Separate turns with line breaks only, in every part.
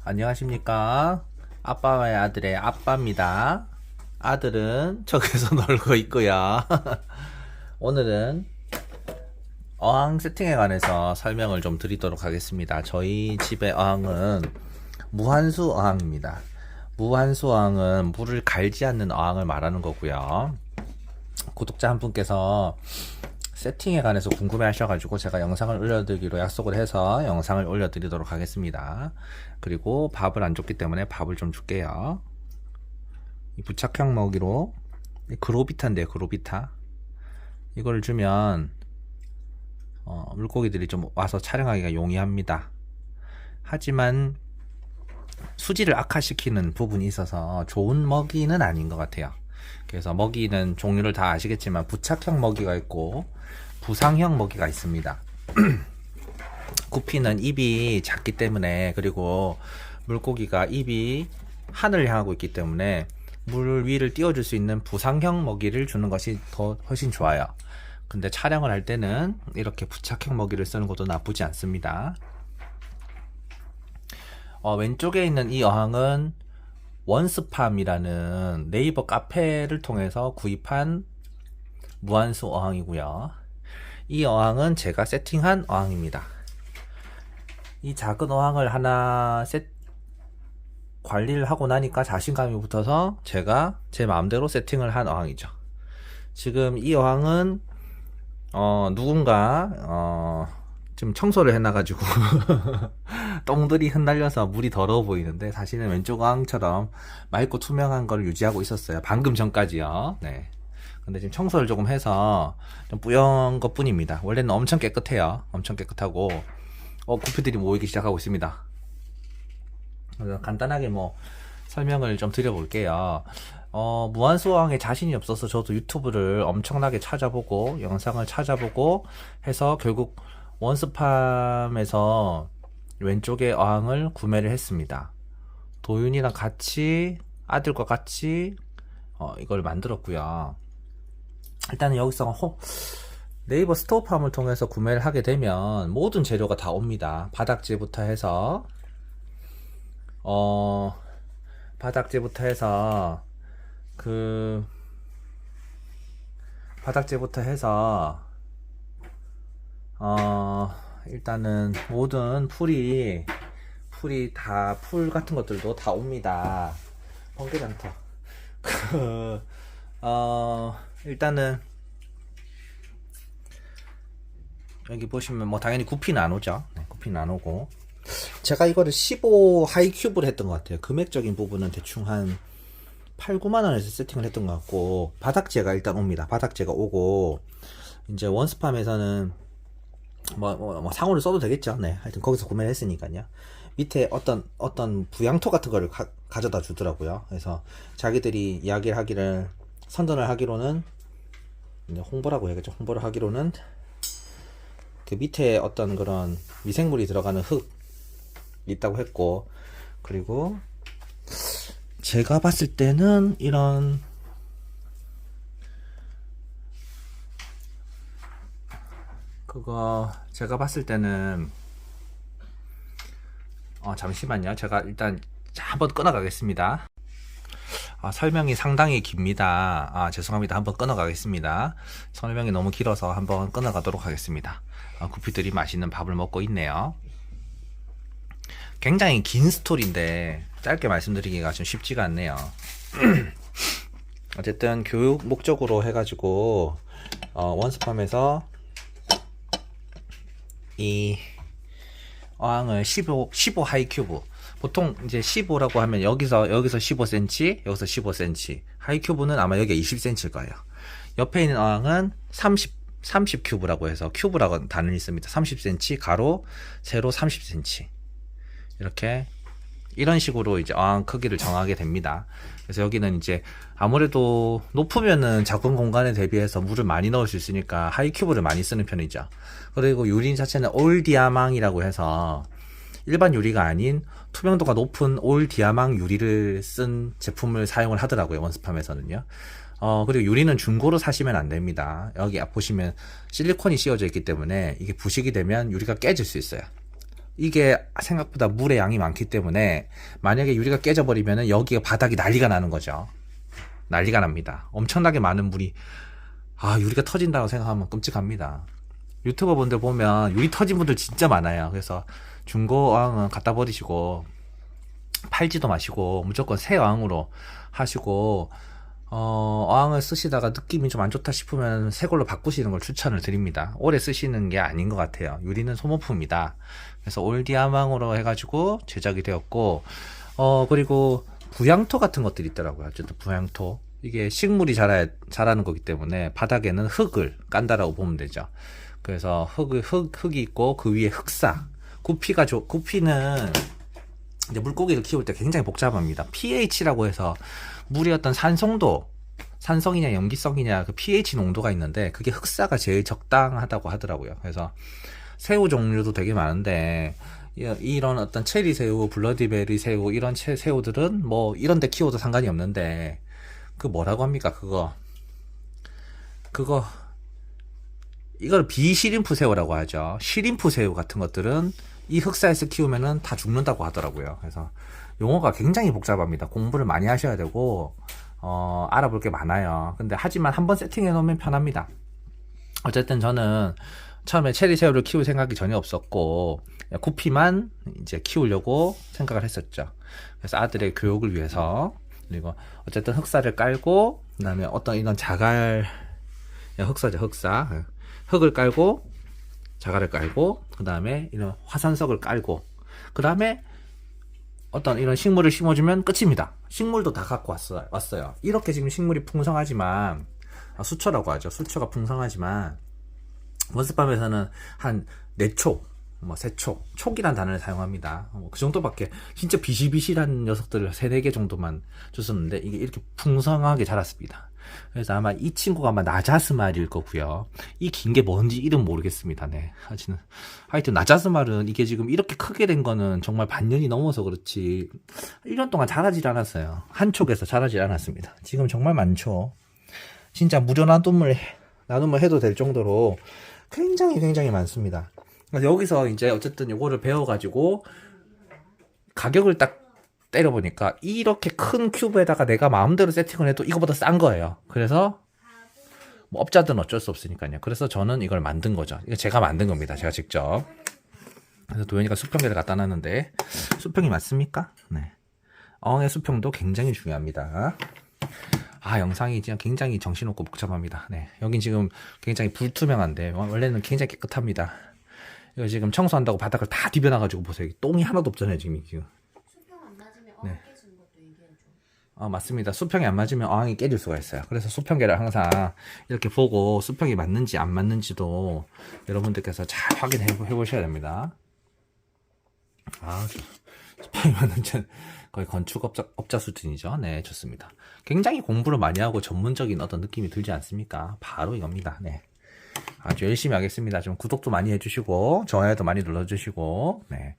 안녕하십니까. 아빠와의 아들의 아빠입니다. 아들은 저기서 놀고 있고요. 오늘은 어항 세팅에 관해서 설명을 좀 드리도록 하겠습니다. 저희 집의 어항은 무한수 어항입니다. 무한수 어항은 물을 갈지 않는 어항을 말하는 거고요. 구독자 한 분께서 세팅에 관해서 궁금해 하셔가지고 제가 영상을 올려드리기로 약속을 해서 영상을 올려드리도록 하겠습니다. 그리고 밥을 안 줬기 때문에 밥을 좀 줄게요. 이 부착형 먹이로 그로비타인데요, 그로비타. 이걸 주면 물고기들이 좀 와서 촬영하기가 용이합니다. 하지만 수질을 악화시키는 부분이 있어서 좋은 먹이는 아닌 것 같아요. 그래서 먹이는 종류를 다 아시겠지만 부착형 먹이가 있고 부상형 먹이가 있습니다. 구피는 입이 작기 때문에, 그리고 물고기가 입이 하늘을 향하고 있기 때문에 물 위를 띄워줄 수 있는 부상형 먹이를 주는 것이 훨씬 좋아요. 근데 촬영을 할 때는 이렇게 부착형 먹이를 쓰는 것도 나쁘지 않습니다. 왼쪽에 있는 이 어항은 원스팜이라는 네이버 카페를 통해서 구입한 무한수 어항이고요. 이 어항은 제가 세팅한 어항입니다. 이 작은 어항을 하나 관리를 하고 나니까 자신감이 붙어서 제가 제 마음대로 세팅을 한 어항이죠. 지금 이 어항은 누군가 지금 청소를 해놔가지고 똥들이 흩날려서 물이 더러워 보이는데, 사실은 왼쪽 어항처럼 맑고 투명한 걸 유지하고 있었어요. 방금 전까지요. 네. 근데 지금 청소를 조금 해서 좀 뿌연 것 뿐입니다. 원래는 엄청 깨끗해요. 엄청 깨끗하고 구피들이 모이기 시작하고 있습니다. 그래서 간단하게 설명을 좀 드려볼게요. 무한수어항에 자신이 없어서 저도 유튜브를 엄청나게 찾아보고 영상을 찾아보고 해서 결국 원스팜에서 왼쪽에 어항을 구매를 했습니다. 도윤이랑 같이, 아들과 같이 이걸 만들었고요. 일단은 여기서 네이버 스토어팜을 통해서 구매를 하게 되면 모든 재료가 다 옵니다. 바닥재부터 해서 일단은 모든 풀 같은 것들도 다 옵니다. 번개장터. 일단은 여기 보시면 당연히 구피는 안 오죠. 네, 구피는 안 오고, 제가 이거를 15 하이큐브를 했던 것 같아요. 금액적인 부분은 대충 한 8, 9만원에서 세팅을 했던 것 같고, 바닥재가 일단 옵니다. 바닥재가 오고, 이제 원스팜에서는 상호를 써도 되겠죠. 네, 하여튼 거기서 구매를 했으니까요. 밑에 어떤 부양토 같은 거를 가져다 주더라고요. 그래서 자기들이 선전을 하기로는, 이제 홍보라고 해야겠죠. 홍보를 하기로는 그 밑에 어떤 그런 미생물이 들어가는 흙 있다고 했고, 그리고 제가 봤을 때는 잠시만요. 제가 일단 한번 끊어가겠습니다. 설명이 상당히 깁니다. 죄송합니다. 한번 끊어가겠습니다. 설명이 너무 길어서 한번 끊어가도록 하겠습니다. 구피들이 맛있는 밥을 먹고 있네요. 굉장히 긴 스토리인데 짧게 말씀드리기가 좀 쉽지가 않네요. 어쨌든 교육 목적으로 해가지고 원스팜에서 이 어항을 15 하이큐브, 보통 이제 15라고 하면 여기서 15cm, 여기서 15cm, 하이큐브는 아마 여기가 20cm일 거예요. 옆에 있는 어항은 30 큐브라고 해서, 큐브라고 단어는 있습니다. 30cm, 가로, 세로 30cm. 이런 식으로 이제 어항 크기를 정하게 됩니다. 그래서 여기는 이제 아무래도 높으면은 작은 공간에 대비해서 물을 많이 넣을 수 있으니까 하이큐브를 많이 쓰는 편이죠. 그리고 유리 자체는 올 디아망이라고 해서 일반 유리가 아닌 투명도가 높은 올 디아망 유리를 쓴 제품을 사용을 하더라고요, 원스팜에서는요. 그리고 유리는 중고로 사시면 안 됩니다. 여기 보시면 실리콘이 씌워져 있기 때문에 이게 부식이 되면 유리가 깨질 수 있어요. 이게 생각보다 물의 양이 많기 때문에 만약에 유리가 깨져버리면 여기가 바닥이 난리가 나는 거죠. 난리가 납니다. 엄청나게 많은 물이 유리가 터진다고 생각하면 끔찍합니다. 유튜버 분들 보면 유리 터진 분들 진짜 많아요. 그래서 중고 어항은 갖다 버리시고 팔지도 마시고 무조건 새 어항으로 하시고 어항을 쓰시다가 느낌이 좀 안 좋다 싶으면 새 걸로 바꾸시는 걸 추천을 드립니다. 오래 쓰시는 게 아닌 것 같아요. 유리는 소모품이다. 그래서 올디아망으로 해가지고 제작이 되었고 그리고 부양토 같은 것들이 있더라고요. 어쨌든 부양토, 이게 식물이 자라는 거기 때문에 바닥에는 흙을 깐다라고 보면 되죠. 그래서 흙이 있고 그 위에 흑사, 구피는 이제 물고기를 키울 때 굉장히 복잡합니다. pH라고 해서 물의 어떤 산성이냐 염기성이냐 그 pH 농도가 있는데 그게 흑사가 제일 적당하다고 하더라고요. 그래서 새우 종류도 되게 많은데 이런 어떤 체리 새우, 블러디베리 새우 이런 새우들은 뭐 이런 데 키워도 상관이 없는데 그 뭐라고 합니까? 이걸 비시림프 새우라고 하죠. 시림프 새우 같은 것들은 이 흑사에서 키우면은 다 죽는다고 하더라고요. 그래서 용어가 굉장히 복잡합니다. 공부를 많이 하셔야 되고 알아볼 게 많아요. 근데 하지만 한번 세팅해 놓으면 편합니다. 어쨌든 저는 처음에 체리 새우를 키울 생각이 전혀 없었고 구피만 이제 키우려고 생각을 했었죠. 그래서 아들의 교육을 위해서. 그리고 어쨌든 흑사를 깔고 그다음에 어떤 이런 흑사죠. 흑사. 흙을 깔고 자갈을 깔고 그 다음에 이런 화산석을 깔고 그 다음에 어떤 이런 식물을 심어주면 끝입니다. 식물도 다 갖고 왔어요. 이렇게 지금 식물이 풍성하지만 수초라고 하죠. 수초가 풍성하지만 원스팜에서는 한 4초, 3초, 촉이란 단어를 사용합니다. 그 정도밖에 진짜 비실비실한 녀석들을 3-4개 정도만 줬었는데 이게 이렇게 풍성하게 자랐습니다. 그래서 아마 이 친구가 아마 나자스말일 거고요. 이 긴 게 뭔지 이름 모르겠습니다. 네. 하여튼 나자스말은 이게 지금 이렇게 크게 된 거는 정말 반년이 넘어서 그렇지 1년 동안 자라질 않았어요. 한 촉에서 자라질 않았습니다. 지금 정말 많죠. 진짜 무료 나눔을 해도 될 정도로 굉장히 많습니다. 그래서 여기서 이제 어쨌든 요거를 배워가지고 가격을 딱 때려보니까 이렇게 큰 큐브에다가 내가 마음대로 세팅을 해도 이거보다 싼 거예요. 그래서 뭐 업자들은 어쩔 수 없으니까요. 그래서 저는 이걸 만든 거죠. 이거 제가 만든 겁니다. 제가 직접. 그래서 도현이가 수평계를 갖다 놨는데 수평이 맞습니까? 네. 어항의 수평도 굉장히 중요합니다. 영상이 그냥 굉장히 정신없고 복잡합니다. 네. 여긴 지금 굉장히 불투명한데 원래는 굉장히 깨끗합니다. 이거 지금 청소한다고 바닥을 다 뒤벼놔가지고 보세요. 똥이 하나도 없잖아요. 지금.
수평 안 맞으면 어항 깨지는 것도 얘기해줘.
맞습니다. 수평이 안 맞으면 어항이 깨질 수가 있어요. 그래서 수평계를 항상 이렇게 보고 수평이 맞는지 안 맞는지도 여러분들께서 잘 확인해 보셔야 됩니다. 수평이 맞는지 거의 건축업자 수준이죠. 네, 좋습니다. 굉장히 공부를 많이 하고 전문적인 어떤 느낌이 들지 않습니까? 바로 이겁니다. 네. 아주 열심히 하겠습니다. 좀 구독도 많이 해주시고 좋아요도 많이 눌러주시고 네.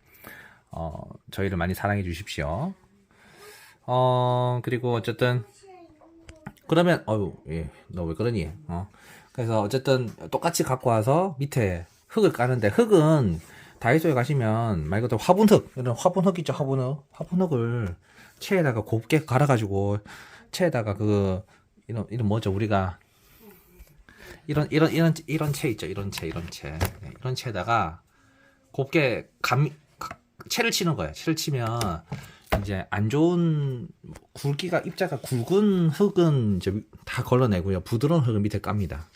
저희를 많이 사랑해 주십시오. 그리고 어쨌든 그러면 너 왜 그러니? 그래서 어쨌든 똑같이 갖고 와서 밑에 흙을 까는데 흙은 다이소에 가시면 말 그대로 화분흙, 이런 화분흙 있죠. 화분흙을 체에다가 곱게 갈아가지고 체에다가 이런 뭐죠 우리가 이런 채 있죠. 이런 채에다가 곱게 채를 치는 거예요. 채를 치면 이제 안 좋은 입자가 굵은 흙은 이제 다 걸러내고요. 부드러운 흙은 밑에 깝니다.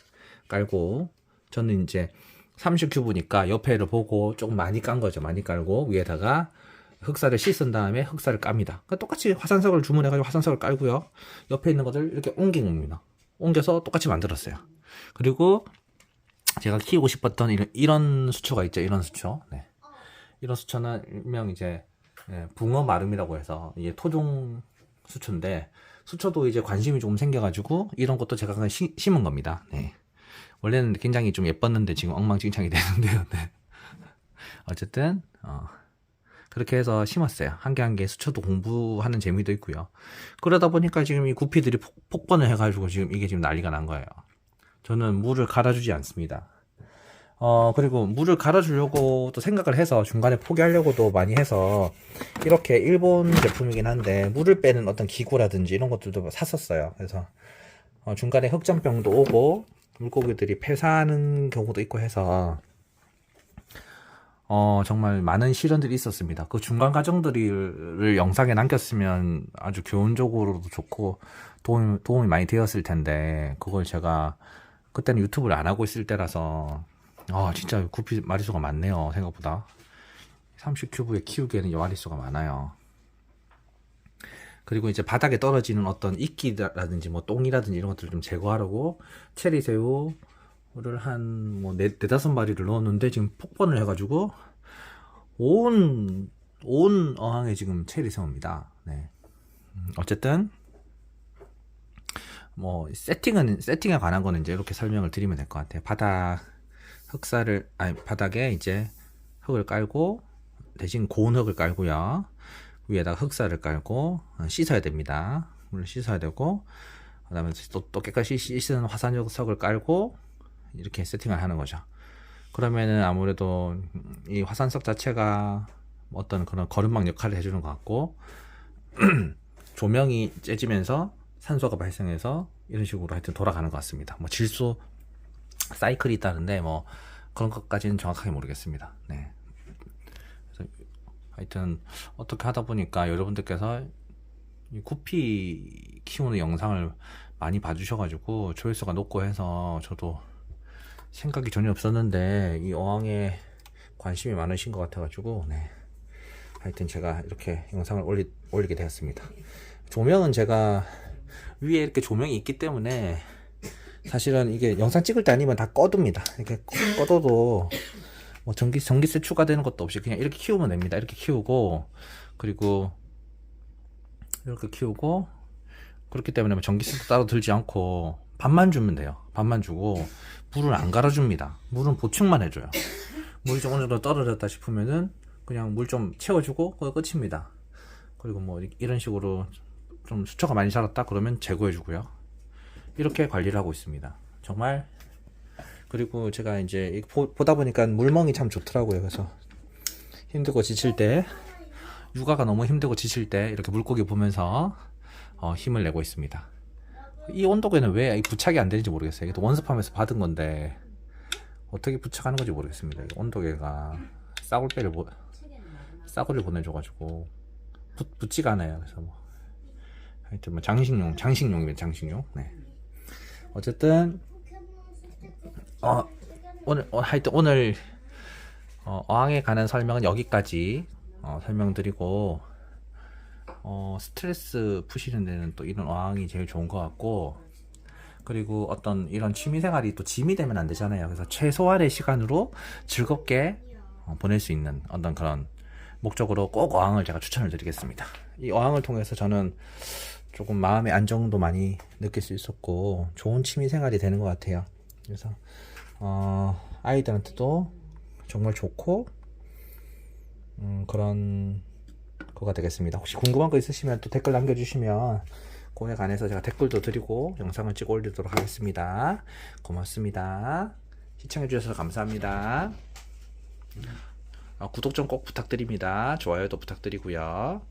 깔고 저는 이제 30큐브니까 옆에를 보고 조금 많이 깐 거죠. 많이 깔고 위에다가 흑사를 씻은 다음에 흑사를 깝니다. 그러니까 똑같이 화산석을 주문해가지고 화산석을 깔고요. 옆에 있는 것들 이렇게 옮긴 겁니다. 옮겨서 똑같이 만들었어요. 그리고 제가 키우고 싶었던 이런 수초가 있죠. 이런 수초. 네. 이런 수초는 일명 이제 붕어 마름이라고 해서 이게 토종 수초인데 수초도 이제 관심이 조금 생겨가지고 이런 것도 제가 그냥 심은 겁니다. 네. 원래는 굉장히 좀 예뻤는데 지금 엉망진창이 되는데요. 네. 어쨌든 그렇게 해서 심었어요. 한 개 한 개 수초도 공부하는 재미도 있고요. 그러다 보니까 지금 이 구피들이 폭번을 해가지고 지금 이게 지금 난리가 난 거예요. 저는 물을 갈아주지 않습니다. 그리고 물을 갈아주려고 또 생각을 해서 중간에 포기하려고도 많이 해서 이렇게 일본 제품이긴 한데 물을 빼는 어떤 기구라든지 이런 것들도 샀었어요. 그래서 중간에 흑점병도 오고 물고기들이 폐사하는 경우도 있고 해서 정말 많은 시련들이 있었습니다. 그 중간 과정들을 영상에 남겼으면 아주 교훈적으로도 좋고 도움이 많이 되었을 텐데 그걸 제가 그때는 유튜브를 안 하고 있을 때라서 진짜 구피 마리수가 많네요. 생각보다 30큐브에 키우기에는 마리수가 많아요. 그리고 이제 바닥에 떨어지는 어떤 이끼라든지 뭐 똥이라든지 이런 것들을 좀 제거하려고 체리새우를 한 뭐 4~5마리를 넣었는데 지금 폭번을 해가지고 온 어항에 지금 체리새우입니다. 네. 어쨌든 뭐 세팅에 관한 거는 이제 이렇게 설명을 드리면 될 것 같아요. 바닥에 이제 흙을 깔고 대신 고운 흙을 깔고요. 위에다가 흑사를 깔고 씻어야 됩니다. 물을 씻어야 되고 그다음에 또 깨끗이 씻은 화산석을 깔고 이렇게 세팅을 하는 거죠. 그러면은 아무래도 이 화산석 자체가 어떤 그런 거름막 역할을 해주는 것 같고 조명이 째지면서 산소가 발생해서 이런 식으로 하여튼 돌아가는 것 같습니다. 뭐 질소 사이클이 있다는데 뭐 그런 것까지는 정확하게 모르겠습니다. 네. 그래서 하여튼 어떻게 하다 보니까 여러분들께서 이 구피 키우는 영상을 많이 봐주셔가지고 조회수가 높고 해서 저도 생각이 전혀 없었는데 이 어항에 관심이 많으신 것 같아가지고 네. 하여튼 제가 이렇게 영상을 올리게 되었습니다. 조명은 제가 위에 이렇게 조명이 있기 때문에 사실은 이게 영상 찍을 때 아니면 다 꺼둡니다. 이렇게 꺼둬도 뭐 전기세 추가되는 것도 없이 그냥 이렇게 키우면 됩니다. 이렇게 키우고 그리고 이렇게 키우고 그렇기 때문에 뭐 전기세도 따로 들지 않고 밥만 주면 돼요. 밥만 주고 물을 안 갈아줍니다. 물은 보충만 해줘요. 물이 좀 어느 정도 떨어졌다 싶으면은 그냥 물 좀 채워주고 그거 끝입니다. 그리고 뭐 이런 식으로 좀 수초가 많이 자랐다 그러면 제거해주고요. 이렇게 관리를 하고 있습니다. 정말. 그리고 제가 이제 보다 보니까 물멍이 참 좋더라고요. 그래서 힘들고 지칠 때, 육아가 너무 힘들고 지칠 때 이렇게 물고기 보면서 힘을 내고 있습니다. 이 온도계는 왜 부착이 안 되는지 모르겠어요. 이게 원습하면서 받은 건데 어떻게 부착하는 건지 모르겠습니다. 온도계가 싸구리를 보내줘가지고 붙지가 않아요. 그래서 뭐 하여튼 뭐 장식용입니다. 장식용. 네. 어쨌든 오늘 어항에 관한 설명은 여기까지 설명드리고 스트레스 푸시는 데는 또 이런 어항이 제일 좋은 것 같고 그리고 어떤 이런 취미생활이 또 짐이 되면 안 되잖아요. 그래서 최소한의 시간으로 즐겁게 보낼 수 있는 어떤 그런 목적으로 꼭 어항을 제가 추천을 드리겠습니다. 이 어항을 통해서 저는 조금 마음의 안정도 많이 느낄 수 있었고 좋은 취미생활이 되는 것 같아요. 그래서 아이들한테도 정말 좋고 그런 거가 되겠습니다. 혹시 궁금한 거 있으시면 또 댓글 남겨주시면 그에 관해서 제가 댓글도 드리고 영상을 찍어 올리도록 하겠습니다. 고맙습니다. 시청해주셔서 감사합니다. 구독 좀 꼭 부탁드립니다. 좋아요도 부탁드리고요.